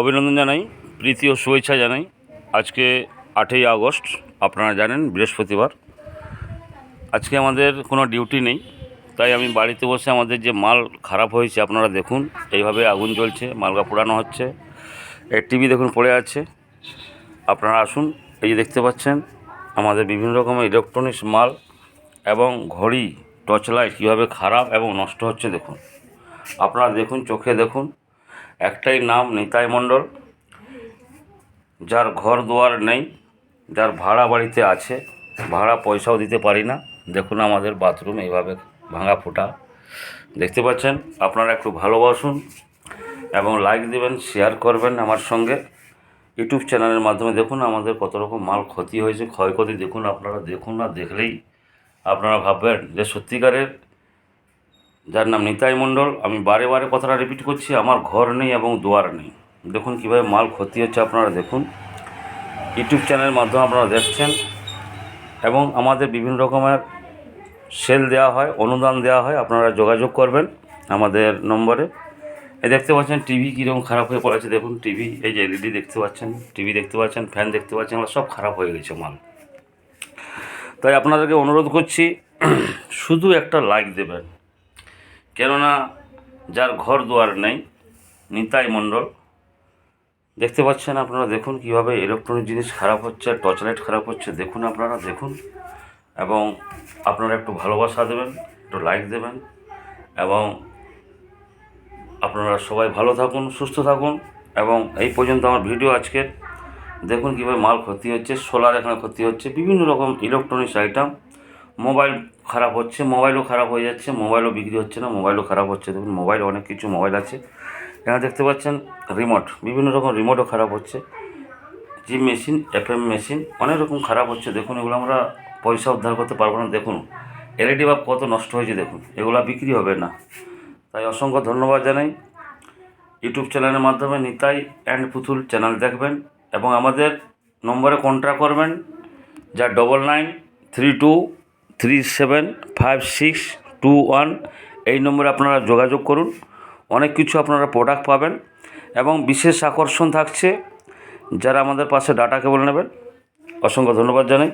অভিনন্দন জানাই, প্রীতি ও শুভেচ্ছা জানাই। আজকে 8ই আগস্ট, আপনারা জানেন বৃহস্পতিবার। আজকে আমাদের কোনো ডিউটি নেই, তাই আমি বাড়িতে বসে আমাদের যে মাল খারাপ হয়েছে আপনারা দেখুন। এইভাবে আগুন জ্বলছে, মালগা পোড়ানো হচ্ছে। এই টিভি দেখুন পড়ে আছে। আপনারা আসুন, এই যে দেখতে পাচ্ছেন আমাদের বিভিন্ন রকমের ইলেকট্রনিক্স মাল এবং ঘড়ি, টর্চ লাইট কীভাবে খারাপ এবং নষ্ট হচ্ছে দেখুন। আপনারা দেখুন, চোখে দেখুন। একটাই নাম নিতাই মণ্ডল, যার ঘর দুয়ার নেই, যার ভাড়া বাড়িতে আছে, ভাড়া পয়সাও দিতে পারি না। দেখুন আমাদের বাথরুম এইভাবে ভাঙা ফোটা দেখতে পাচ্ছেন। আপনারা একটু ভালোবাসুন এবং লাইক দেবেন, শেয়ার করবেন আমার সঙ্গে। ইউটিউব চ্যানেলের মাধ্যমে দেখুন আমাদের কত রকম মাল ক্ষতি হয়েছে, ক্ষয়ক্ষতি দেখুন। আপনারা দেখুন, না দেখলেই আপনারা ভাববেন যে সত্যিকারের যার নাম নিতাই মণ্ডল। আমি বারে বারে কথাটা রিপিট করছি, আমার ঘর নেই এবং দুয়ার নেই। দেখুন কীভাবে মাল ক্ষতি হচ্ছে, আপনারা দেখুন। ইউটিউব চ্যানেলের মাধ্যমে আপনারা দেখছেন এবং আমাদের বিভিন্ন রকমের সেল দেওয়া হয়, অনুদান দেওয়া হয়। আপনারা যোগাযোগ করবেন আমাদের নম্বরে। এই দেখতে পাচ্ছেন টিভি কীরকম খারাপ হয়ে পড়েছে দেখুন। টিভি, এই যে এলইডি দেখতে পাচ্ছেন, টিভি দেখতে পাচ্ছেন, ফ্যান দেখতে পাচ্ছেন, এগুলো সব খারাপ হয়ে গেছে মাল। তাই আপনাদেরকে অনুরোধ করছি, শুধু একটা লাইক দেবেন। কেননা যার ঘর দুয়ার নেই, নিতাই মণ্ডল। দেখতে পাচ্ছেন আপনারা, দেখুন কীভাবে ইলেকট্রনিক জিনিস খারাপ হচ্ছে, টর্চ লাইট খারাপ হচ্ছে। দেখুন, আপনারা দেখুন এবং আপনারা একটু ভালোবাসা দেবেন, একটু লাইক দেবেন এবং আপনারা সবাই ভালো থাকুন, সুস্থ থাকুন। এবং এই পর্যন্ত আমার ভিডিও আজকের। দেখুন কীভাবে মাল ক্ষতি হচ্ছে, সোলার এখানে ক্ষতি হচ্ছে, বিভিন্ন রকম ইলেকট্রনিক্স আইটেম। মোবাইল খারাপ হচ্ছে, মোবাইলও খারাপ হয়ে যাচ্ছে, মোবাইলও বিক্রি হচ্ছে না, মোবাইলও খারাপ হচ্ছে। দেখুন মোবাইল, অনেক কিছু মোবাইল আছে এখানে দেখতে পাচ্ছেন। রিমোট, বিভিন্ন রকম রিমোটও খারাপ হচ্ছে। জিম মেশিন, এফএম মেশিন, অনেক রকম খারাপ হচ্ছে। দেখুন এগুলো আমরা পয়সা উদ্ধার করতে পারবো না। দেখুন এলইডি বাল্ব কত নষ্ট হয়েছে দেখুন, এগুলো বিক্রি হবে না। তাই অসংখ্য ধন্যবাদ জানাই। ইউটিউব চ্যানেলের মাধ্যমে নিতাই অ্যান্ড পুতুল চ্যানেল দেখবেন এবং আমাদের নম্বরে কন্ট্যাক্ট করবেন, যা 9932375621। এই নম্বরে আপনারা যোগাযোগ করুন। অনেক কিছু আপনারা প্রোডাক্ট পাবেন এবং বিশেষ আকর্ষণ থাকছে যারা আমাদের পাশে ডাটা কেবল নেবেন। অসংখ্য ধন্যবাদ জানাই।